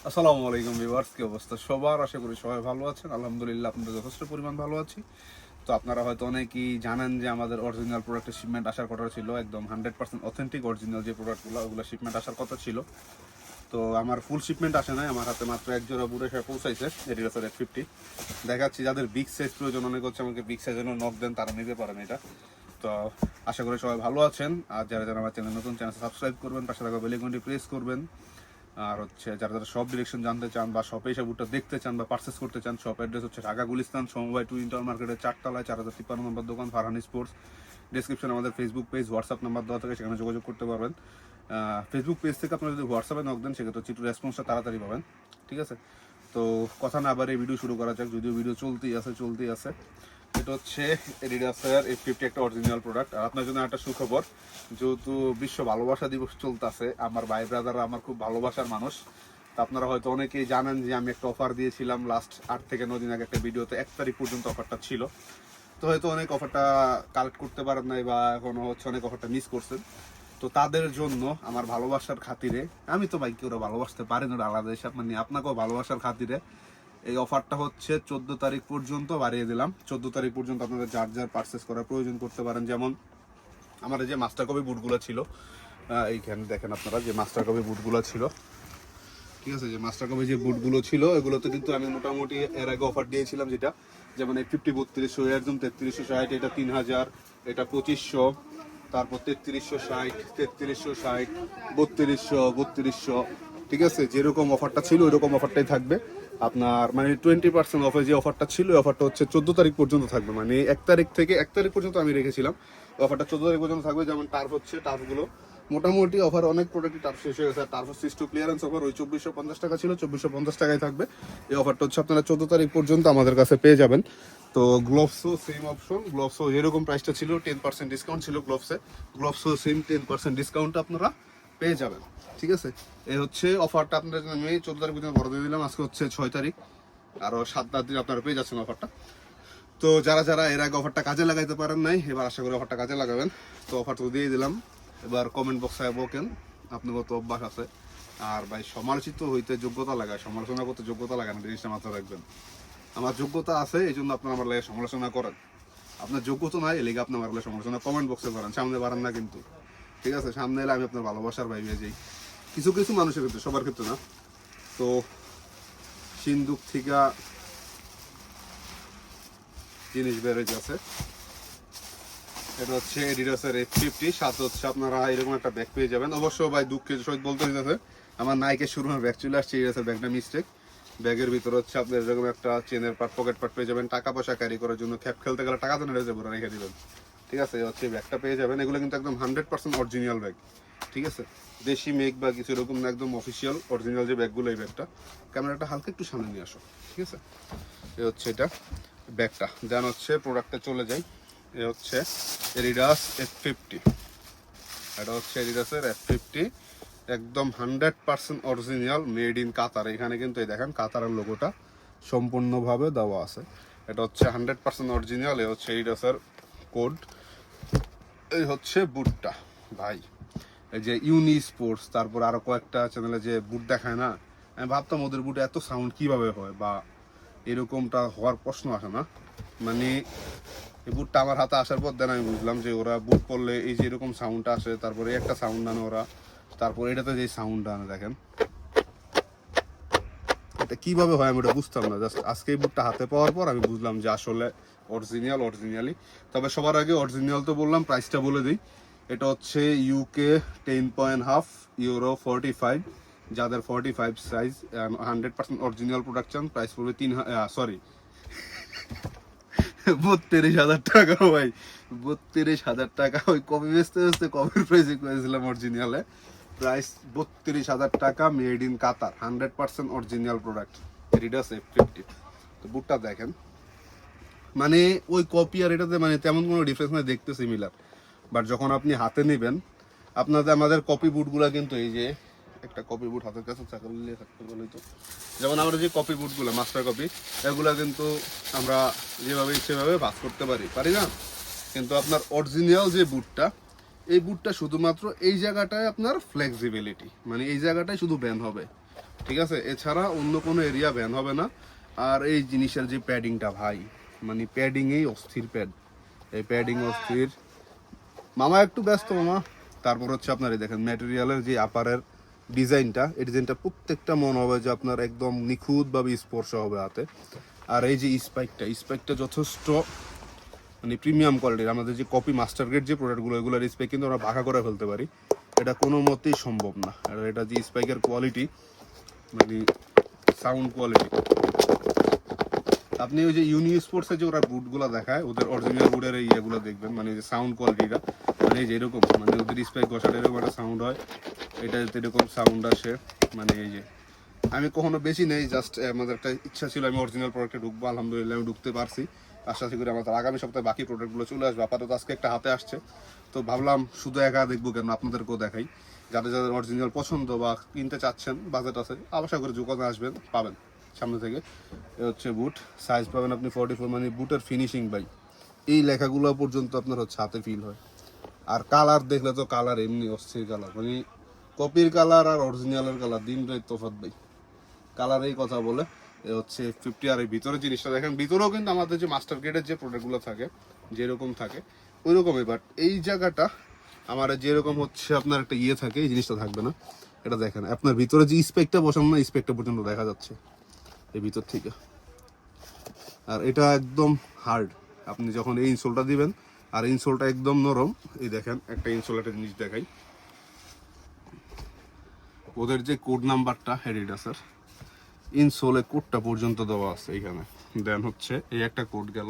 আসসালামু আলাইকুম ভিউয়ার্স, কি অবস্থা সবার? আশা করি সবাই ভালো আছেন। আলহামদুলিল্লাহ, আপনাদের যথেষ্ট পরিমাণ ভালো আছি। তো আপনারা হয়তো অনেকেই জানেন যে আমাদের অরিজিনাল প্রোডাক্টের শিপমেন্ট আসার কথা ছিল, একদম 100% অথেন্টিক অরিজিনাল যে প্রোডাক্টগুলো ওগুলো শিপমেন্ট আসার কথা ছিল। তো আমার ফুল শিপমেন্ট আসে নাই, আমার হাতে মাত্র এক জোড়া বুড়ে সে পৌঁছাইছে। এডিডাসের 850 দেখাচ্ছি। যাদের বিগ সাইজ প্রয়োজন, অনেক হচ্ছে আমাকে বিগ সাইজের নক দেন, তারা নিতে পারেন এটা। তো আশা করি সবাই ভালো আছেন। আর যারা যারা আমার চ্যানেল নতুন, চ্যানেল সাবস্ক্রাইব করবেন, পাশে থাকা বেল আইকনটি প্রেস করবেন। আর হচ্ছে যারা যারা শপ ডিরেকশন জানতে চান বা শপে এসে বুটটা দেখতে চান বা পারচেস করতে চান, শপ অ্যাড্রেস হচ্ছে ঢাকা গুলিস্তান সমবায় টু ইন্টার মার্কেটের 4 তলায় 4053 নম্বর দোকান, ফারহানি স্পোর্টস। ডিসক্রিপশনে আমাদের ফেসবুক পেজ, হোয়াটসঅ্যাপ নাম্বার দেওয়া থাকে, সেখানে যোগাযোগ করতে পারবেন। ফেসবুক পেজ থেকে আপনারা যদি হোয়াটসঅ্যাপে নক দেন, সেক্ষেত্রে হচ্ছে একটু রেসপন্সটা তাড়াতাড়ি পাবেন। ঠিক আছে, তো কথা না আবার এই ভিডিও শুরু করা যাক, যদিও ভিডিও চলতেই আছে। এটা হচ্ছে এডিডাসের F50, একটা অরিজিনাল প্রোডাক্ট। আর আপনার জন্য একটা সুখবর, যেহেতু বিশ্ব ভালোবাসা দিবস চলতেছে, আমার ভাই ব্রাদাররা আমার খুব ভালোবাসার মানুষ। তা আপনারা হয়তো অনেকেই জানেন যে আমি একটা অফার দিয়েছিলাম লাস্ট 8 থেকে 9 দিন আগে একটা ভিডিওতে। 1 তারিখ পর্যন্ত অফারটা ছিল। তো হয়তো অনেক অফারটা কালেক্ট করতে পারেন নাই বা এখনো হচ্ছে অনেক অফারটা মিস করছেন। তো তাদের জন্য আমার ভালোবাসার খাতিরে, আমি তো ভাই কেউ ভালোবাসতে পারেন, ওরা আলাদা হিসাব, মানে আপনাকেও ভালোবাসার খাতিরে এই অফারটা হচ্ছে 14 তারিখ পর্যন্ত বাড়িয়ে দিলাম। 14 তারিখ পর্যন্ত আপনাদের যার যার পারচেস করার প্রয়োজন করতে পারেন। যেমন আমার যে মাস্টার কপি বুটগুলো ছিল, এইখানে দেখেন আপনারা যে মাস্টার কপি বুটগুলো ছিল, ঠিক আছে, যে মাস্টার কপি যে বুটগুলো ছিল, এগুলোতে কিন্তু আমি মোটামুটি এর আগে অফার দিয়েছিলাম, যেটা যেমন F50 3200, একদম 3360, এটা 3000, এটা 2500, তারপর 3360, 3360, 3200, ঠিক আছে। যেরকম অফারটা ছিল ওইরকম অফারটাই থাকবে আপনার, মানে 20% অফে যে অফারটা ছিল, ওই অফারটা হচ্ছে 14 তারিখ পর্যন্ত থাকবে। মানে 1 তারিখ থেকে 1 তারিখ পর্যন্ত আমি রেখেছিলাম, অফারটা 14 তারিখ পর্যন্ত থাকবে। যেমন টার্ফ হচ্ছে, টার্ফগুলো মোটামুটি অফার অনেক প্রোডাক্টই টার্ফ শেষ হয়ে গেছে। টার্ফ সিস্টু ক্লিয়ারেন্স অফার ওই 2450 টাকা ছিল, 2450 টাকায় থাকবে। এই অফারটা হচ্ছে আপনারা 14 তারিখ পর্যন্ত আমাদের কাছে পেয়ে যাবেন। তো গ্লোভসও সেম অপশন, গ্লোভসও যেরকম প্রাইসটা ছিল 10% ডিসকাউন্ট ছিল গ্লোভসও সেম 10% ডিসকাউন্ট আপনারা পেয়ে যাবেন। ঠিক আছে, এই হচ্ছে অফারটা আপনাদের জন্য আমি 14 তারিখ পর্যন্ত বড় দিয়ে দিলাম। আজকে হচ্ছে 6 তারিখ, আরও 7-8 দিন আপনারা পেয়ে যাচ্ছেন অফারটা। তো যারা যারা এর আগে অফারটা কাজে লাগাইতে পারেন নাই, এবার আশা করি অফারটা কাজে লাগাবেন। তো অফার তো দিয়ে দিলাম, এবার কমেন্ট বক্সে বকেন, আপনার কত অভ্যাস আছে। আর ভাই, সমালোচিত হইতে যোগ্যতা লাগায়, সমালোচনা করতে যোগ্যতা লাগায় না, জিনিসটা মাথায় রাখবেন। আমার যোগ্যতা আছে, এই জন্য আপনার আমার লাগে সমালোচনা করেন। আপনার যোগ্যতা নাই, এ লেগে আপনি আমার লাগে সমালোচনা কমেন্ট বক্সে করেন, সামনে বাড়ান না কিন্তু। ঠিক আছে, সামনে এলে আমি আপনার ভালোবাসার ভাই হয়ে যাই, কিছু কিছু মানুষের ক্ষেত্রে, সবার ক্ষেত্রে না। তো সিন্ধুক থেকে জিনিস বেড়ে যাচ্ছে। এটা হচ্ছে এডিডাসের F50, সাথে হচ্ছে আপনারা এরকম একটা ব্যাগ পেয়ে যাবেন। অবশ্য ভাই দুঃখের সহিত বলতে হইতেছে, আমার নাইকের শোরুমের ব্যাগ চলে আসছে, এডিডাসের ব্যাগটা মিস্টেক। ব্যাগের ভিতরে হচ্ছে আপনার এরকম একটা চেনের পার্ট, পকেট পার্ট পেয়ে যাবেন। টাকা পয়সা ক্যারি করার জন্য, খ্যাপ খেলতে গেলে টাকা তো নেড়ে যাবো, রেখে দিবেন। ঠিক আছে, হচ্ছে ব্যাগটা পেয়ে যাবেন। এগুলো কিন্তু একদম 100% অরিজিনাল ব্যাগ। ঠিক আছে, দেশি মেক বা কিছু এরকম না, একদম অফিসিয়াল অরিজিনাল যে ব্যাগগুলো, এই ব্যাগটা। ক্যামেরাটা হালকা একটু সামনে নিয়ে আসো। ঠিক আছে, এই হচ্ছে এটা ব্যাগটা। দেন হচ্ছে প্রোডাক্টে চলে যাই। এ হচ্ছে এডিডাস F50, এটা হচ্ছে এডিডাসের F50, একদম 100% অরিজিনাল, মেড ইন কাতার। এখানে কিন্তু এই দেখেন কাতারের লোগোটা সম্পূর্ণভাবে দেওয়া আছে। এটা হচ্ছে 100% অরিজিনাল। এ হচ্ছে এডিডাসের কোড। এই হচ্ছে বুটটা ভাই, এই যে ইউনি স্পোর্টস, তারপর আরো কয়েকটা চ্যানেলে যে বুট দেখায় না, আমি ভাবতাম ওদের বুটে এত সাউন্ড কিভাবে হয়, বা এরকমটা হওয়ার প্রশ্ন আসে না। মানে এই বুটটা আমার হাতে আসার পর দেন আমি বুঝলাম যে ওরা বুট পরলে এই যে এরকম সাউন্ডটা আসে, তারপরে একটা সাউন্ড আনে ওরা, তারপর এটাতে যে সাউন্ডটা আনে দেখেন, এটা কিভাবে হয় আমি ওটা বুঝতাম না। জাস্ট আজকে এই বুটটা হাতে পাওয়ার পর আমি বুঝলাম যে আসলে অরিজিনালি। তবে সবার আগে অরিজিনাল তো বললাম, প্রাইসটা বলে দিই। এটা হচ্ছে UK 10.5, ইউরো 45, যাদের 45 সাইজ, 100% অরিজিনাল প্রোডাকশন, প্রাইস পড়বে 32,000 টাকা ভাই, 32,000 টাকা। ওই কপি বেচতে কপির প্রাইসে করেছিলাম অরিজিনালে, প্রাইস 32,000 টাকা, made in Qatar, 100% original product, Adidas F50। তো বুটটা দেখেন, মানে ওই কপি আর এটাতে মানে তেমন কোনো ডিফারেন্স নাই, দেখতে সিমিলার। বাট যখন আপনি হাতে নেবেন, আপনাদের আমাদের কপি বুটগুলা কিন্তু, এই যে একটা কপি বুট হাতের কাছে চাকলে থাকতে বলে, তো যেমন আমরা যে কপি বুটগুলো মাস্টার কপি, এগুলা কিন্তু আমরা যেভাবে সেভাবে ভাগ করতে পারি না। কিন্তু আপনার অরিজিনাল যে বুটটা, এই বুটটা শুধুমাত্র এই জায়গাটায় আপনার ফ্লেক্সিবিলিটি, মানে এই জায়গাটায় শুধু ব্যান হবে, ঠিক আছে, এছাড়া অন্য কোনো এরিয়া ব্যান হবে না। আর এই জিনিসের যে প্যাডিংটা ভাই, মানে প্যাডিংয়েই অস্থির প্যাড, এই প্যাডিং অস্থির। মামা একটু ব্যস্ত মামা। তারপর হচ্ছে আপনার এই দেখেন ম্যাটেরিয়ালের যে আপারের ডিজাইনটা, এই ডিজাইনটা প্রত্যেকটা মনে হবে যে আপনার একদম নিখুঁতভাবে স্পর্শ হবে হাতে। আর এই যে স্পাইকটা যথেষ্ট মানে প্রিমিয়াম কোয়ালিটির। আমাদের যে কপি মাস্টার গ্রেড যে প্রোডাক্টগুলো, এগুলোর স্পাইক কিন্তু আমরা ভাগা করে ফেলতে পারি, এটা কোনো মতেই সম্ভব না। আর এটা যে স্পাইকের কোয়ালিটি, মানে সাউন্ড কোয়ালিটি, আপনি ওই যে ইউনি স্পোর্টসের যে ওরা বুটগুলো দেখায়, ওদের অরিজিনাল বুটের এই ইয়েগুলো দেখবেন, মানে যে সাউন্ড কোয়ালিটিটা, মানে এই যে এরকম, মানে ওদের স্পাইক ঘষাটা এরকম একটা সাউন্ড হয়, এটা এরকম সাউন্ড আসে। মানে এই যে আমি কখনো বেশি নেই, জাস্ট আমাদের একটা ইচ্ছা ছিল আমি অরিজিনাল প্রোডাক্টে ঢুকবো, আলহামদুলিল্লাহ আমি ঢুকতে পারছি। আশা করি আমাদের আগামী সপ্তাহে বাকি প্রোডাক্টগুলো চলে আসবে। আপাতত আজকে একটা হাতে আসছে, তো ভাবলাম শুধু একা দেখবো কেন, আপনাদেরকেও দেখাই। যাদের যাদের অরিজিনাল পছন্দ বা কিনতে চাচ্ছেন, বাজেট আছে, আশা করি যোগাযোগ আসবেন, পাবেন সামনে থেকে। এ হচ্ছে বুট, সাইজ পাবেন আপনি 44, মানে বুটের ফিনিশিং ভাই, এই লেখাগুলো পর্যন্ত আপনার হচ্ছে হাতে ফিল হয়। আর কালার দেখলে তো কালার এমনি অস্থির কালার, মানে কপির কালার আর অরিজিনালের কালার দিন রাত তফাৎ ভাই, কালারেই কথা বলে। এ হচ্ছে 50। আর এই ভিতরে জিনিসটা দেখেন, ভিতরেও কিন্তু আমাদের যে মাস্টার গ্রেডের যে প্রোডাক্টগুলো থাকে যেরকম থাকে ওই রকমই, বাট এই জায়গাটা আমার যেরকম হচ্ছে আপনার একটা ইয়ে থাকে, এই জিনিসটা থাকবে না। এটা দেখেন আপনার ভিতরে যে স্পেকটা বসানো না, স্পেকটা পর্যন্ত দেখা যাচ্ছে এই ভিতর থেকে। আর এটা একদম হার্ড, আপনি যখন এই ইনসোলটা দিবেন, আর ইনসোলটা একদম নরম। এই দেখেন একটা ইনসোল, একটা জিনিস দেখাই, ওদের যে কোড নাম্বারটা অ্যাডিডাসের ইনসোলে কোডটা পর্যন্ত দেওয়া আছে এইখানে। দেন হচ্ছে এই একটা কোড গেল,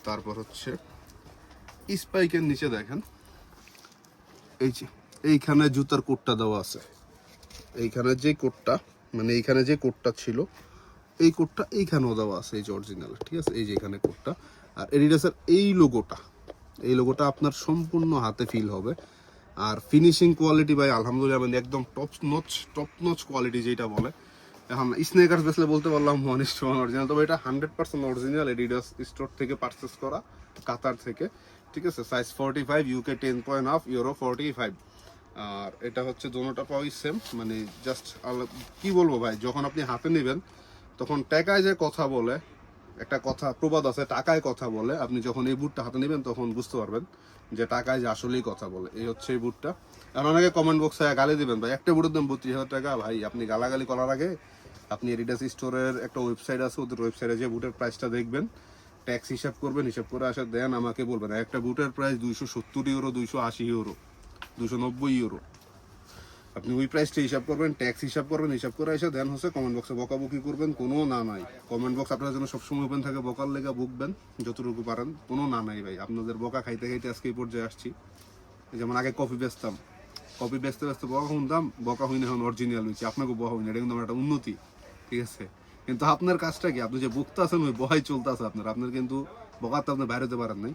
তারপর হচ্ছে স্পাইকের নিচে দেখেন এই যে এইখানে জুতার কোডটা দেওয়া আছে। এইখানে যে কোডটা, মানে এইখানে যে কোডটা ছিল, এই কোডটা এইখানেও দেওয়া আছে, এই যে অরিজিনাল, ঠিক আছে, এই যে এখানে কোডটা। আর এডিডাসের এই লোগোটা আপনার সম্পূর্ণ হাতে ফিল হবে। আর ফিনিশিং কোয়ালিটি ভাই আলহামদুলিল্লাহ, মানে একদম টপ নচ কোয়ালিটি যেটা বলে। এখন স্নেকার্স বেসলে বলতে পারলাম 1:1 অরিজিনাল, তবে এটা 100% অরিজিনাল, এডিডাস স্টোর থেকে পারচেস করা, কাতার থেকে, ঠিক আছে। Size 45, UK 10.5, euro 45। আর এটা হচ্ছে দোনোটা পাওয়াই সেম, মানে জাস্ট কি বলবো ভাই, যখন আপনি হাতে নেবেন তখন টাকায় যে কথা বলে, একটা কথা প্রবাদ আছে, টাকায় কথা বলে। আপনি যখন এই বুটটা হাতে নেবেন তখন বুঝতে পারবেন যে টাকায় যে আসলেই কথা বলে। এই হচ্ছে এই বুটটা। আর অনেকে কমেন্ট বক্সে গালি দিবেন ভাই, একটা বুটের দাম 32,000 টাকা। ভাই আপনি গালাগালি করার আগে আপনি এডিডাস স্টোরের একটা ওয়েবসাইট আছে, ওদের ওয়েবসাইটে যে বুটের প্রাইসটা দেখবেন, ট্যাক্স হিসাব করবেন, হিসাব করে আসা দেন আমাকে বলবেন। একটা বুটের প্রাইস 270 ইউরো, 280 ইউরো, 290 ইউরো। আপনি ওই প্রাইসটা হিসাব করবেন, ট্যাক্স হিসাব করবেন, হিসাব করে এসে দেন হচ্ছে কমেন্ট বক্সে বকাবকি করবেন, কোনো না নাই। কমেন্ট বক্স আপনার জন্য সবসময় ওপেন থাকে, বকার লেগে বকবেন যতটুকু পারেন, কোনো না নাই ভাই। আপনাদের বকা খাইতে খাইতে আজকে এই পর্যায়ে আসছি। যেমন আগে কফি বেচতাম, কফি বেচতে বেচতে বকা শুনতাম, বকা হইনি এখন অরিজিনাল হয়েছে, আপনাকে বকা হইনি, এটা কিন্তু আমার একটা উন্নতি, ঠিক আছে। কিন্তু আপনার কাজটা কি, আপনি যে বকতে আছেন ওই বহাই চলতে আছে আপনার কিন্তু বকাতে আপনি বাইরে যেতে পারেন নাই,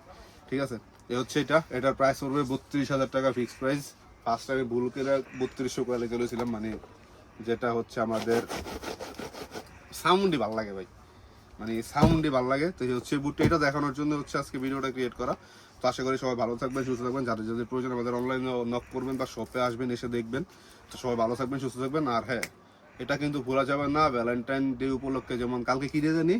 ঠিক আছে। এ হচ্ছে এটার প্রাইস পড়বে 32,000 টাকা ফিক্সড প্রাইস। ফার্স্ট টাইমে ভুল করে 3200 করে চলেছিলাম, মানে যেটা হচ্ছে আমাদের সাউন্ডই ভালো লাগে ভাই, মানে সাউন্ডই ভালো লাগে। তো হচ্ছে বুটটা, এটা দেখানোর জন্য হচ্ছে আজকে ভিডিওটা ক্রিয়েট করা। তো আশা করি সবাই ভালো থাকবেন, সুস্থ থাকবেন। যাদের যাদের প্রয়োজন আমাদের অনলাইনে নক করবেন বা শপে আসবেন, এসে দেখবেন। তো সবাই ভালো থাকবেন, সুস্থ থাকবেন। আর হ্যাঁ, এটা কিন্তু ভোলা যাবে না, ভ্যালেন্টাইন ডে উপলক্ষে, যেমন কালকে কি ডে জানি,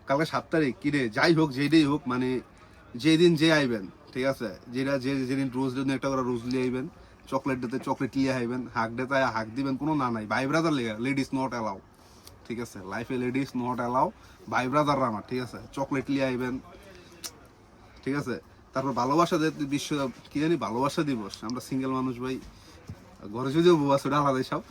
কালকে 7 তারিখ, কি ডে যাই হোক, যেই হোক, মানে যেদিন যে আইবেন, ঠিক আছে, যেদিন রোজ দিন একটা করে রোজ লিয়ে আইবেন, চকলেট ডেতে চকলেট লিয়ে আইবেন, হাক ডেতে হাক দিবেন, কোনো না নাই। ভাই ব্রাদার লেডিস নট অ্যালাউ, ঠিক আছে, লাইফে লেডিস নট অ্যালাউ, ভাই ব্রাদাররা আমার, ঠিক আছে। চকলেট লিয়ে আইবেন, ঠিক আছে। তারপর ভালোবাসা বিশ্ব কি জানি ভালোবাসা দিবস, আমরা সিঙ্গেল মানুষ ভাই, ঘরে যদিও বউ আছে ওটা আলাদা, সব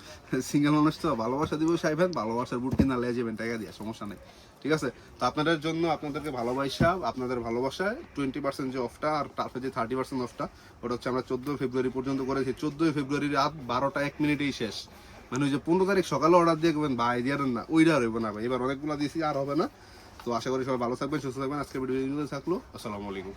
সিঙ্গেল মানুষ তো ভালোবাসা দিবস আইবেন, ভালোবাসার বুট কিনা লেয়ে যাবেন, টাকা দিয়ে, সমস্যা নেই, ঠিক আছে। তো আপনাদের জন্য, আপনাদেরকে ভালোবাসা, আপনাদের ভালোবাসায় 20% যে অফটা, আর তারপরে যে 30% অফটা, ওটা হচ্ছে আমরা 14 ফেব্রুয়ারি পর্যন্ত করেছি। 14 ফেব্রুয়ারি রাত 12টা 1 মিনিটেই শেষ। মানে ওই যে 15 তারিখ সকালে অর্ডার দিয়ে করবেন ভাই, দিয়ে না, ওইটা আর হইব না ভাই, এবার অনেকগুলো দিয়েছি, আর হবে না। তো আশা করি সবাই ভালো থাকবেন, সুস্থ থাকবেন। আজকে ভিডিও থাকলো, আসসালামু আলাইকুম।